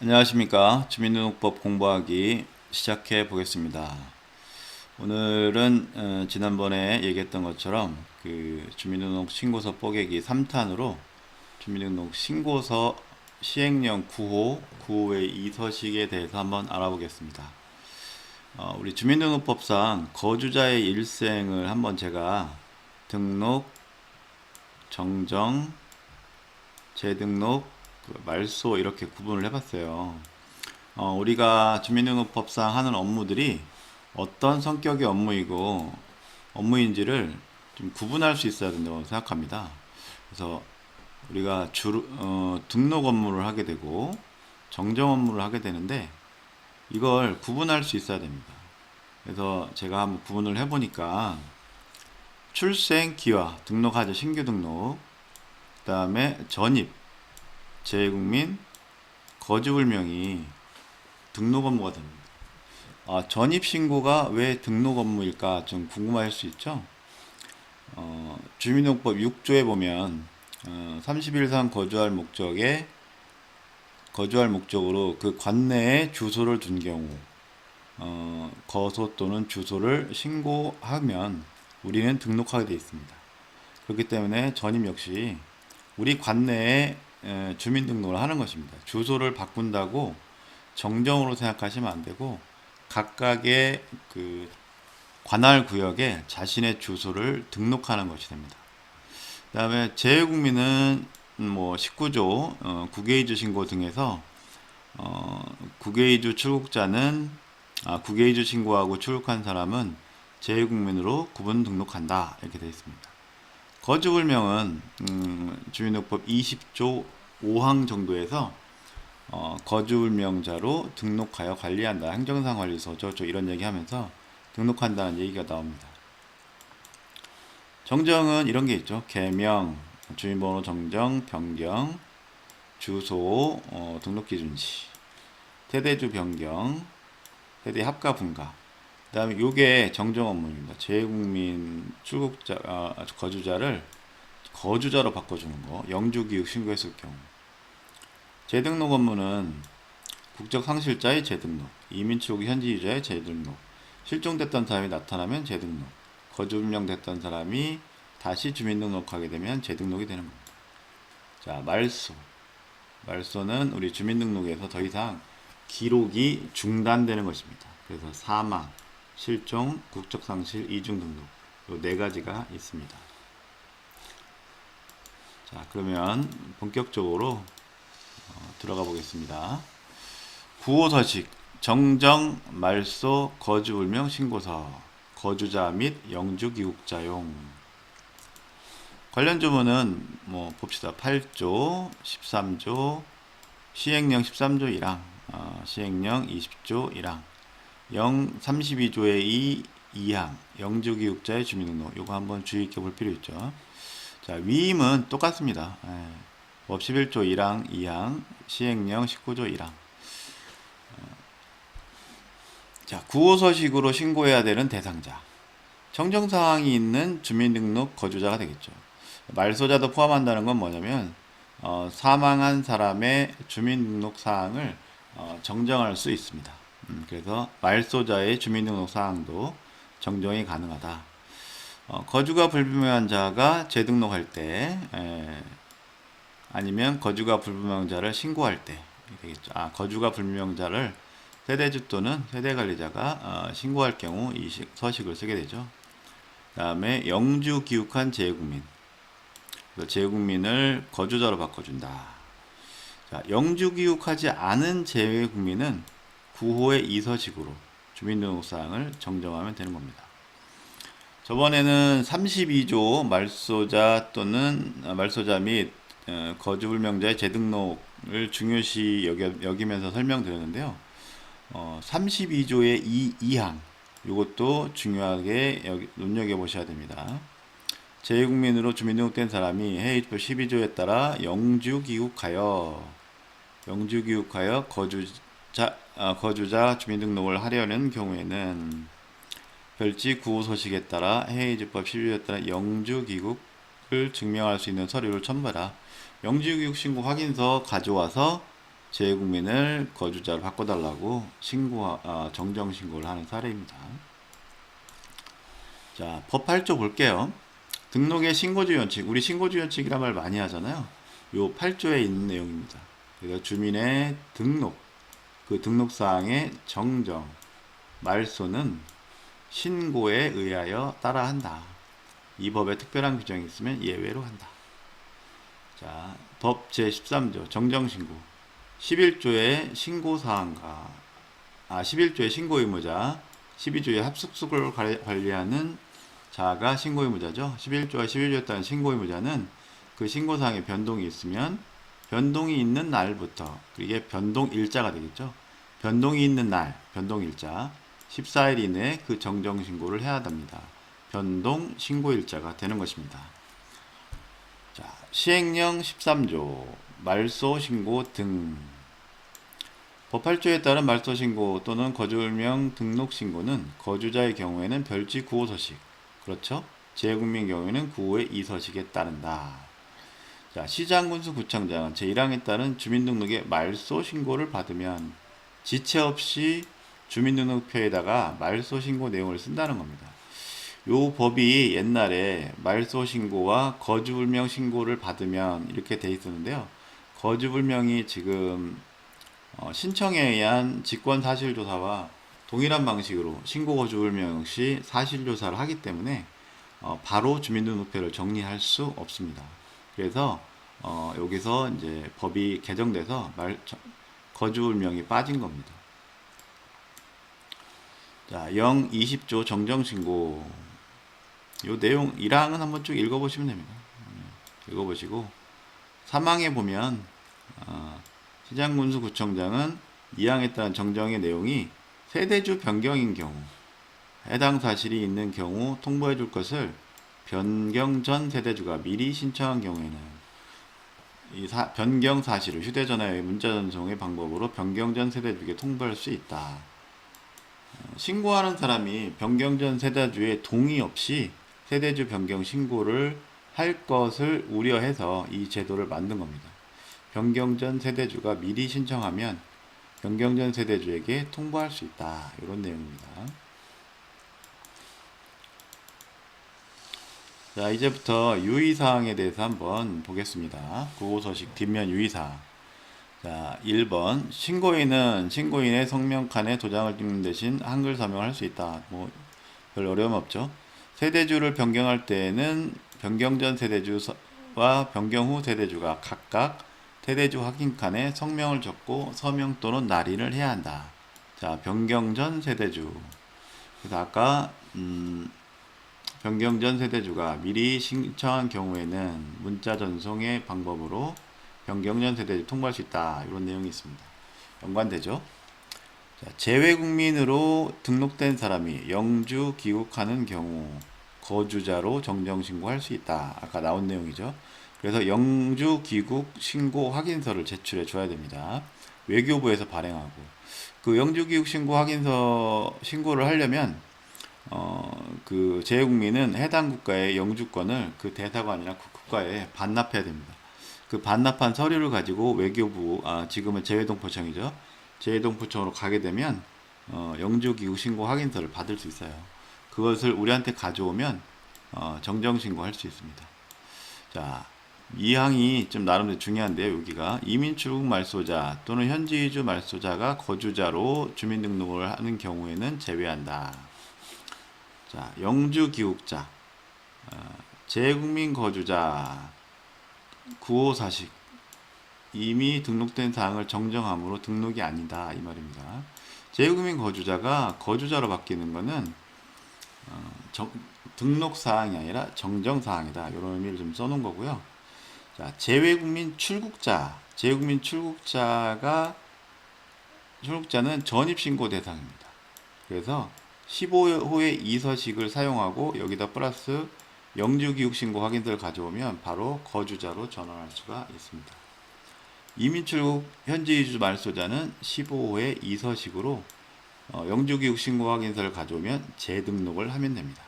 안녕하십니까. 주민등록법 공부하기 시작해 보겠습니다. 오늘은 지난번에 얘기했던 것처럼 그 주민등록 신고서 뽀개기 3탄으로 주민등록 신고서 시행령 9호의 이서식에 대해서 한번 알아보겠습니다. 우리 주민등록법상 거주자의 일생을 한번 제가 등록, 정정, 재등록, 말소 이렇게 구분을 해봤어요. 우리가 주민등록법상 하는 업무들이 어떤 성격의 업무인지를 좀 구분할 수 있어야 된다고 생각합니다. 그래서 우리가 등록 업무를 하게 되고 정정 업무를 하게 되는데 이걸 구분할 수 있어야 됩니다. 그래서 제가 한번 구분을 해보니까 출생, 기화, 등록하죠. 신규 등록, 그 다음에 전입, 재국민, 거주불명이 등록 업무가 됩니다. 전입신고가 왜 등록 업무일까 좀 궁금할 수 있죠? 주민등록법 6조에 보면 30일 이상 거주할 목적으로 그 관내에 주소를 둔 경우 거소 또는 주소를 신고하면 우리는 등록하게 되어 있습니다. 그렇기 때문에 전입 역시 우리 관내에 주민등록을 하는 것입니다. 주소를 바꾼다고 정정으로 생각하시면 안 되고 각각의 그 관할 구역에 자신의 주소를 등록하는 것이 됩니다. 그 다음에 재외국민은 19조 국외이주 신고 등에서 국외이주 출국자는 국외이주 신고하고 출국한 사람은 재외국민으로 구분 등록한다 이렇게 되어 있습니다. 거주불명은 주민등록법 20조 5항 정도에서 거주불명자로 등록하여 관리한다. 행정상관리소 저쪽 이런 얘기하면서 등록한다는 얘기가 나옵니다. 정정은 이런 게 있죠. 개명, 주민번호 정정, 변경, 주소, 등록기준지, 세대주 변경, 세대 합가 분가. 그 다음에 요게 정정 업무입니다. 재외국민 거주자를 거주자로 바꿔주는 거. 영주기육 신고했을 경우. 재등록 업무는 국적 상실자의 재등록, 이민 출국 현지유자의 재등록, 실종됐던 사람이 나타나면 재등록, 거주불명됐던 사람이 다시 주민등록하게 되면 재등록이 되는 겁니다. 자, 말소는 우리 주민등록에서 더 이상 기록이 중단되는 것입니다. 그래서 사망, 실종, 국적상실, 이중등록 이 네 가지가 있습니다. 자, 그러면 본격적으로 들어가 보겠습니다. 구호서식, 정정, 말소, 거주불명, 신고서, 거주자 및 영주기국자용. 관련 주문은 봅시다. 8조, 13조, 시행령 13조 1항, 시행령 20조 1항, 32조의 2항, 영주기국자의 주민등록. 요거 한번 주의 있게 볼 필요 있죠. 자, 위임은 똑같습니다. 법 11조 1항, 2항, 시행령 19조 1항. 자, 구호서식으로 신고해야 되는 대상자. 정정사항이 있는 주민등록 거주자가 되겠죠. 말소자도 포함한다는 건 뭐냐면, 사망한 사람의 주민등록 사항을 정정할 수 있습니다. 그래서 말소자의 주민등록 사항도 정정이 가능하다. 거주가 불분명한 자가 재등록할 때, 아니면 거주가 불분명한 자를 신고할 때 되겠죠. 거주가 불분명자를 세대주 또는 세대관리자가 신고할 경우 이 서식을 쓰게 되죠. 그 다음에 영주 기욱한 재외국민, 재외국민을 거주자로 바꿔준다. 자, 영주 기욱하지 않은 재외국민은 9호의 이서식으로 주민등록사항을 정정하면 되는 겁니다. 저번에는 32조 말소자 및 거주불명자의 재등록을 중요시 여기면서 설명드렸는데요. 32조의 2항 이것도 중요하게 눈여겨보셔야 됩니다. 재외국민으로 주민등록된 사람이 해외주법 12조에 따라 영주기국하여 거주자 주민등록을 하려는 경우에는 별지 구호서식에 따라 해외주법 12조에 따라 영주기국을 증명할 수 있는 서류를 첨부하라. 영주기국 신고 확인서 가져와서 재외국민을 거주자로 바꿔달라고 정정 신고를 하는 사례입니다. 자, 법 8조 볼게요. 등록의 신고주의 원칙, 우리 신고주의 원칙이란 말 많이 하잖아요. 요 8조에 있는 내용입니다. 그래서 주민의 등록, 그 등록사항의 정정, 말소는 신고에 의하여 따라한다. 이 법에 특별한 규정이 있으면 예외로 한다. 자, 법 제13조 정정신고 11조의 신고사항과 11조의 신고의무자 12조의 합숙수를 관리하는 자가 신고의무자죠. 11조와 12조에 따른 신고의무자는 그 신고사항에 변동이 있으면 변동이 있는 날부터 이게 변동일자가 되겠죠. 변동이 있는 날, 변동일자 14일 이내에 그 정정신고를 해야 합니다. 변동신고일자가 되는 것입니다. 자, 시행령 13조 말소신고 등 법 8조에 따른 말소신고 또는 거주명 등록신고는 거주자의 경우에는 별지 구호서식, 그렇죠? 재외국민 경우에는 구호의 이서식에 따른다. 자, 시장군수구청장은 제1항에 따른 주민등록의 말소신고를 받으면 지체 없이 주민등록표에다가 말소신고 내용을 쓴다는 겁니다. 요 법이 옛날에 말소신고와 거주불명 신고를 받으면 이렇게 돼 있었는데요. 거주불명이 지금 신청에 의한 직권사실조사와 동일한 방식으로 신고거주불명 역시 사실조사를 하기 때문에 바로 주민등록표를 정리할 수 없습니다. 그래서 여기서 이제 법이 개정돼서 거주불명이 빠진 겁니다. 자, 20조 정정신고 요 내용 1항은 한번 쭉 읽어보시면 됩니다. 읽어보시고 3항에 보면 시장군수구청장은 2항에 따른 정정의 내용이 세대주 변경인 경우 해당 사실이 있는 경우 통보해 줄 것을 변경 전 세대주가 미리 신청한 경우에는 이 변경 사실을 휴대전화의 문자 전송의 방법으로 변경 전 세대주에게 통보할 수 있다. 신고하는 사람이 변경 전 세대주의 동의 없이 세대주 변경 신고를 할 것을 우려해서 이 제도를 만든 겁니다. 변경 전 세대주가 미리 신청하면 변경 전 세대주에게 통보할 수 있다. 이런 내용입니다. 자, 이제부터 유의사항에 대해서 한번 보겠습니다. 구호서식 뒷면 유의사항. 자, 1번 신고인은 신고인의 성명칸에 도장을 찍는 대신 한글 서명을 할 수 있다. 뭐 별 어려움 없죠. 세대주를 변경할 때에는 변경 전 세대주와 변경 후 세대주가 각각 세대주 확인칸에 성명을 적고 서명 또는 날인을 해야 한다. 자, 변경 전 세대주. 그래서 아까 변경 전 세대주가 미리 신청한 경우에는 문자 전송의 방법으로 변경 전 세대주 통보할 수 있다. 이런 내용이 있습니다. 연관되죠? 자, 재외국민으로 등록된 사람이 영주 귀국하는 경우 거주자로 정정신고할 수 있다. 아까 나온 내용이죠. 그래서 영주 귀국 신고 확인서를 제출해 줘야 됩니다. 외교부에서 발행하고 그 영주 귀국 신고 확인서 신고를 하려면 그 재외국민은 해당 국가의 영주권을 그 대사관이나 그 국가에 반납해야 됩니다. 그 반납한 서류를 가지고 외교부, 지금은 재외동포청이죠. 재외동포청으로 가게 되면 영주 귀국 신고 확인서를 받을 수 있어요. 그것을 우리한테 가져오면 정정신고 할 수 있습니다. 자, 이 항이 좀 나름대로 중요한데요. 여기가 이민 출국 말소자 또는 현지 이주 말소자가 거주자로 주민등록을 하는 경우에는 제외한다. 자, 영주 귀국자, 재외국민 거주자, 구호사식, 이미 등록된 사항을 정정함으로 등록이 아니다 이 말입니다. 재외국민 거주자가 거주자로 바뀌는 것은 등록 사항이 아니라 정정 사항이다. 이런 의미를 좀 써놓은 거고요. 자, 재외국민 출국자, 재외국민 출국자는 전입신고 대상입니다. 그래서 15호의 이서식을 사용하고 여기다 플러스 영주귀국신고 확인서를 가져오면 바로 거주자로 전환할 수가 있습니다. 이민출국 현지이주 말소자는 15호의 이서식으로 영주귀국신고 확인서를 가져오면 재등록을 하면 됩니다.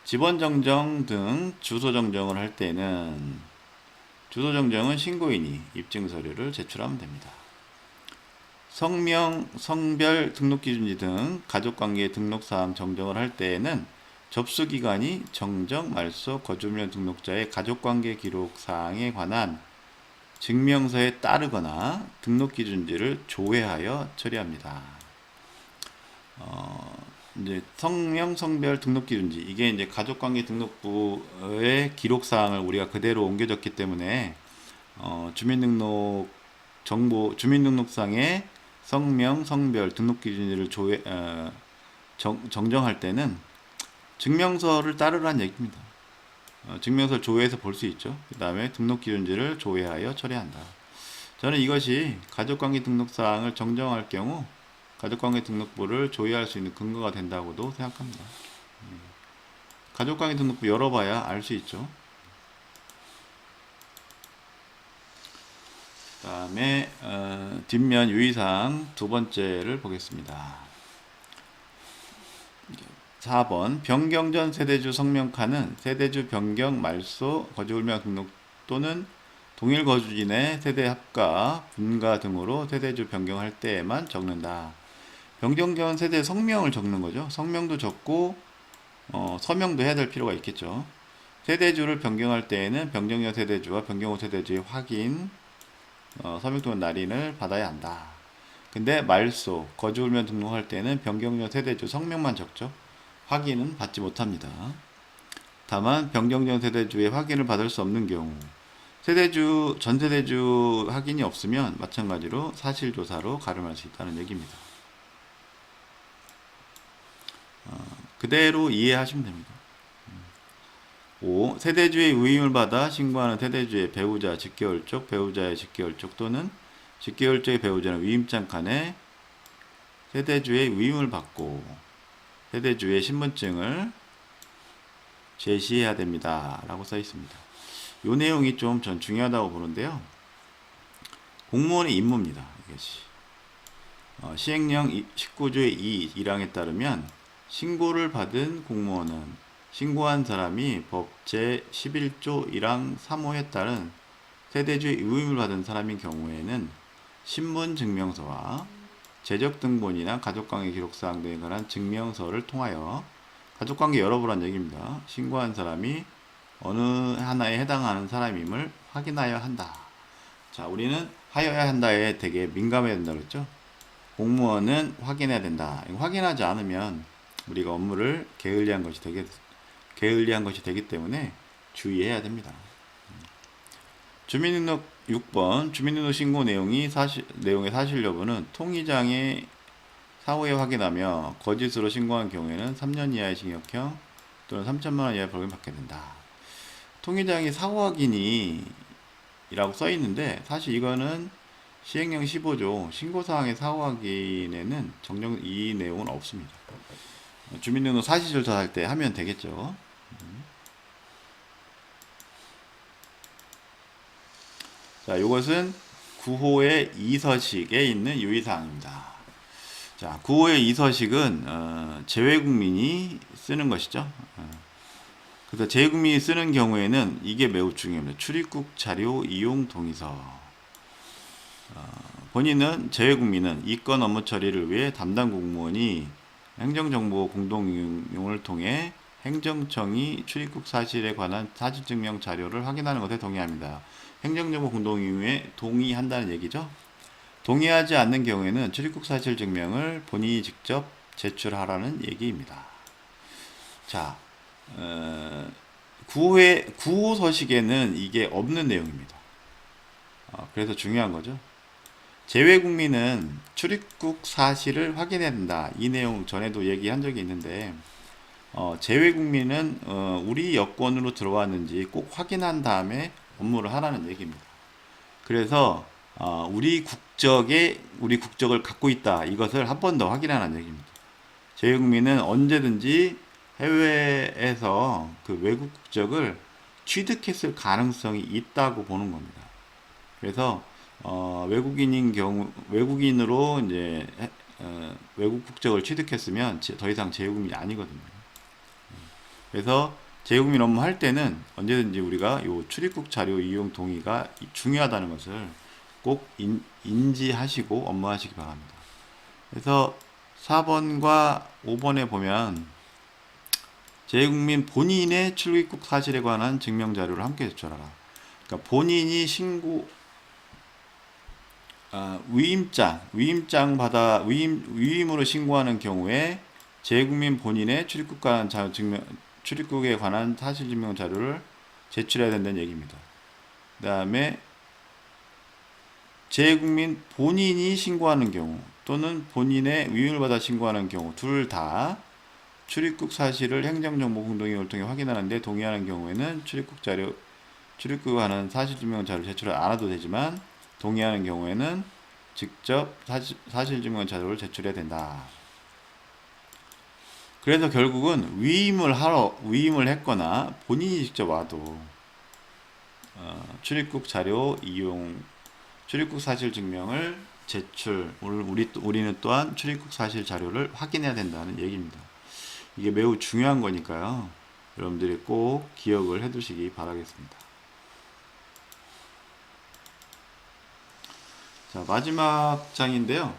지번정정 등 주소정정을 할 때는 주소 정정은 신고인이 입증 서류를 제출하면 됩니다. 성명, 성별, 등록기준지 등 가족관계 등록사항 정정을 할 때에는 접수기관이 정정, 말소, 거주명 등록자의 가족관계 기록사항에 관한 증명서에 따르거나 등록기준지를 조회하여 처리합니다. 이제 성명, 성별, 등록기준지 이게 이제 가족관계 등록부의 기록사항을 우리가 그대로 옮겨줬기 때문에 주민등록 정보, 주민등록상의 성명, 성별, 등록기준지를 정정할 때는 증명서를 따르라는 얘기입니다. 증명서를 조회해서 볼 수 있죠. 그 다음에 등록기준지를 조회하여 처리한다. 저는 이것이 가족관계 등록사항을 정정할 경우 가족관계 등록부를 조회할 수 있는 근거가 된다고도 생각합니다. 가족관계 등록부 열어봐야 알 수 있죠. 그 다음에 뒷면 유의사항 두 번째를 보겠습니다. 4번 변경 전 세대주 성명칸은 세대주 변경, 말소, 거주을명 등록 또는 동일 거주진의 세대 합과, 분가 등으로 세대주 변경할 때에만 적는다. 변경 전 세대 성명을 적는 거죠. 성명도 적고 서명도 해야 될 필요가 있겠죠. 세대주를 변경할 때에는 변경 전 세대주와 변경 후 세대주의 확인, 서명 또는 날인을 받아야 한다. 근데 말소, 거주을명 등록할 때는 변경 전 세대주 성명만 적죠. 확인은 받지 못합니다. 다만 변경 전 세대주의 확인을 받을 수 없는 경우 세대주, 전 세대주 확인이 없으면 마찬가지로 사실조사로 가름할 수 있다는 얘기입니다. 그대로 이해하시면 됩니다. 5. 세대주의 위임을 받아 신고하는 세대주의 배우자, 직계혈족, 배우자의 직계혈족 또는 직계혈족의 배우자는 위임장 칸에 세대주의 위임을 받고 세대주의 신분증을 제시해야 됩니다. 라고 써 있습니다. 이 내용이 좀 전 중요하다고 보는데요. 공무원의 임무입니다. 이것이. 시행령 19조의 2, 1항에 따르면 신고를 받은 공무원은 신고한 사람이 법 제11조 1항 3호에 따른 세대주의 위임을 받은 사람인 경우에는 신분증명서와 재적등본이나 가족관계 기록사항 등에 관한 증명서를 통하여 가족관계 열어보란 얘기입니다. 신고한 사람이 어느 하나에 해당하는 사람임을 확인하여야 한다. 자, 우리는 하여야 한다에 되게 민감해야 된다고 했죠. 공무원은 확인해야 된다. 확인하지 않으면 우리가 업무를 게을리한 것이 되기 때문에 주의해야 됩니다. 주민등록 6번 주민등록 신고 내용의 사실 여부는 통의장의 사후에 확인하며 거짓으로 신고한 경우에는 3년 이하의 징역형 또는 3천만 원 이하의 벌금을 받게 된다. 통의장의 사후 확인이라고 써 있는데 사실 이거는 시행령 15조 신고사항의 사후 확인에는 정정 이 내용은 없습니다. 주민등록 사실조사할 때 하면 되겠죠. 자, 이것은 9호의 이서식에 있는 유의사항입니다. 자, 9호의 이서식은 재외국민이 쓰는 것이죠. 그래서 재외국민이 쓰는 경우에는 이게 매우 중요합니다. 출입국 자료 이용 동의서. 본인은 재외국민은 이건 업무 처리를 위해 담당 공무원이 행정정보 공동이용을 통해 행정청이 출입국 사실에 관한 사실증명 자료를 확인하는 것에 동의합니다. 행정정보 공동이용에 동의한다는 얘기죠. 동의하지 않는 경우에는 출입국 사실 증명을 본인이 직접 제출하라는 얘기입니다. 자, 9호 서식에는 이게 없는 내용입니다. 그래서 중요한 거죠. 재외국민은 출입국 사실을 확인해야 된다. 이 내용 전에도 얘기한 적이 있는데 재외국민은 우리 여권으로 들어왔는지 꼭 확인한 다음에 업무를 하라는 얘기입니다. 그래서 우리 국적을 갖고 있다. 이것을 한 번 더 확인하라는 얘기입니다. 재외국민은 언제든지 해외에서 그 외국 국적을 취득했을 가능성이 있다고 보는 겁니다. 그래서 외국인으로 이제 외국 국적을 취득했으면 더 이상 재외국민이 아니거든요. 그래서 재국민 업무 할 때는 언제든지 우리가 요 출입국 자료 이용 동의가 중요하다는 것을 꼭 인지하시고 업무하시기 바랍니다. 그래서 4번과 5번에 보면 재국민 본인의 출입국 사실에 관한 증명 자료를 함께 제출하라. 그러니까 본인이 위임으로 신고하는 경우에 재국민 본인의 출입국에 관한 사실 증명 자료를 제출해야 된다는 얘기입니다. 그 다음에 재국민 본인이 신고하는 경우 또는 본인의 위임을 받아 신고하는 경우 둘 다 출입국 사실을 행정정보 공동회의를 통해 확인하는데 동의하는 경우에는 출입국에 관한 사실 증명 자료를 제출을 안 해도 되지만 동의하는 경우에는 직접 사실 증명 자료를 제출해야 된다. 그래서 결국은 위임을 했거나 본인이 직접 와도 출입국 자료 이용, 출입국 사실 증명을 우리는 또한 출입국 사실 자료를 확인해야 된다는 얘기입니다. 이게 매우 중요한 거니까요. 여러분들이 꼭 기억을 해 두시기 바라겠습니다. 자, 마지막 장인데요.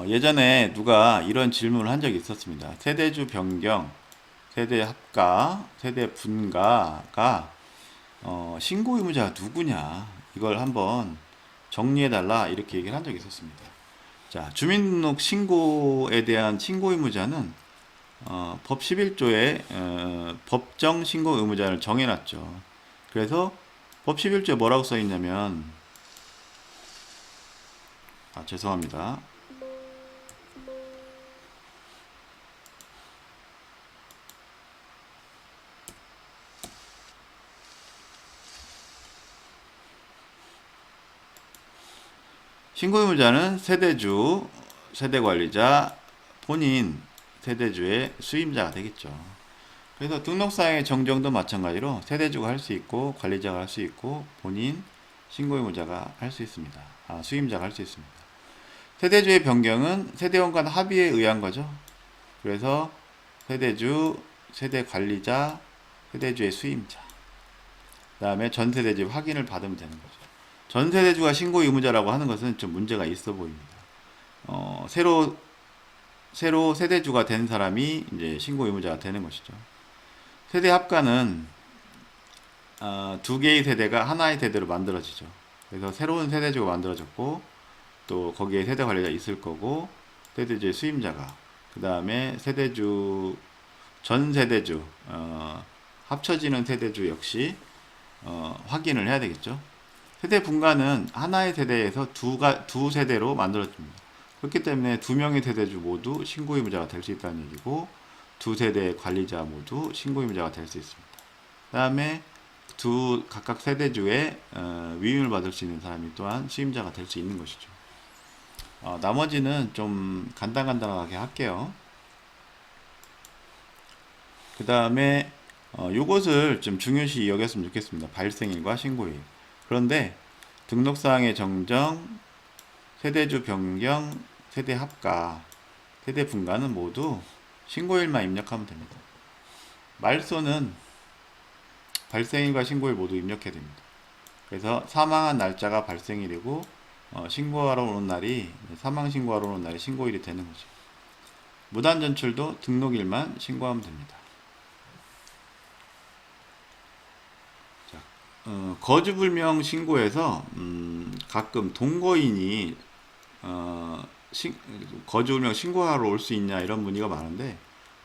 예전에 누가 이런 질문을 한 적이 있었습니다. 세대주 변경, 세대 합가, 세대 분가가 신고 의무자가 누구냐, 이걸 한번 정리해달라, 이렇게 얘기를 한 적이 있었습니다. 자, 주민등록 신고에 대한 신고 의무자는 법 11조에 법정 신고 의무자를 정해놨죠. 그래서 법 11조에 뭐라고 써있냐면, 죄송합니다. 신고의무자는 세대주, 세대관리자, 본인, 세대주의 수임자가 되겠죠. 그래서 등록사항의 정정도 마찬가지로 세대주가 할 수 있고 관리자가 할 수 있고 본인, 신고의무자가 할 수 있습니다. 수임자가 할 수 있습니다. 세대주의 변경은 세대원 간 합의에 의한 거죠. 그래서 세대주, 세대관리자, 세대주의 수임자, 그 다음에 전세대주 확인을 받으면 되는 거죠. 전세대주가 신고 의무자라고 하는 것은 좀 문제가 있어 보입니다. 새로 세대주가 된 사람이 이제 신고 의무자가 되는 것이죠. 세대 합가는 두 개의 세대가 하나의 세대로 만들어지죠. 그래서 새로운 세대주가 만들어졌고 또 거기에 세대 관리가 있을 거고 세대주의 수임자가, 그 다음에 전 세대주 합쳐지는 세대주 역시 확인을 해야 되겠죠. 세대 분가는 하나의 세대에서 두 세대로 만들어집니다. 그렇기 때문에 두 명의 세대주 모두 신고 의무자가 될 수 있다는 얘기고, 두 세대의 관리자 모두 신고 의무자가 될 수 있습니다. 그 다음에 각각 세대주의 위임을 받을 수 있는 사람이 또한 수임자가 될 수 있는 것이죠. 나머지는 좀 간단하게 할게요. 그 다음에 요것을 좀 중요시 여겼으면 좋겠습니다. 발생일과 신고일. 그런데 등록사항의 정정, 세대주 변경, 세대 합가, 세대 분가는 모두 신고일만 입력하면 됩니다. 말소는 발생일과 신고일 모두 입력해야 됩니다. 그래서 사망한 날짜가 발생일이고 신고하러 오는 날이, 사망 신고하러 오는 날이 신고일이 되는 거죠. 무단전출도 등록일만 신고하면 됩니다. 거주불명 신고에서 가끔 동거인이 거주불명 신고하러 올 수 있냐 이런 문의가 많은데,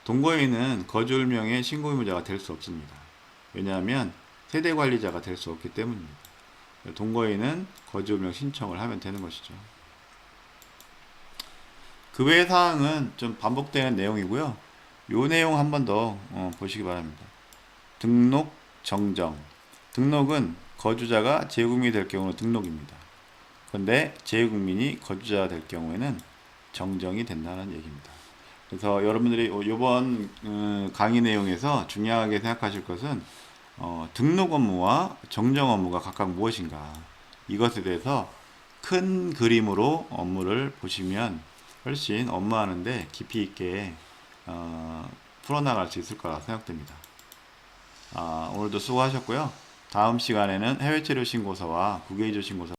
동거인은 거주불명의 신고의무자가 될 수 없습니다. 왜냐하면 세대관리자가 될 수 없기 때문입니다. 동거인은 거주불명 신청을 하면 되는 것이죠. 그 외의 사항은 좀 반복되는 내용이고요. 요 내용 한 번 더 보시기 바랍니다. 등록 정정. 등록은 거주자가 재국민이 될 경우는 등록입니다. 그런데 재국민이 거주자가 될 경우에는 정정이 된다는 얘기입니다. 그래서 여러분들이 이번 강의 내용에서 중요하게 생각하실 것은 등록 업무와 정정 업무가 각각 무엇인가, 이것에 대해서 큰 그림으로 업무를 보시면 훨씬 업무하는데 깊이 있게 풀어나갈 수 있을 거라 생각됩니다. 오늘도 수고하셨고요. 다음 시간에는 해외체류 신고서와 국외이주 신고서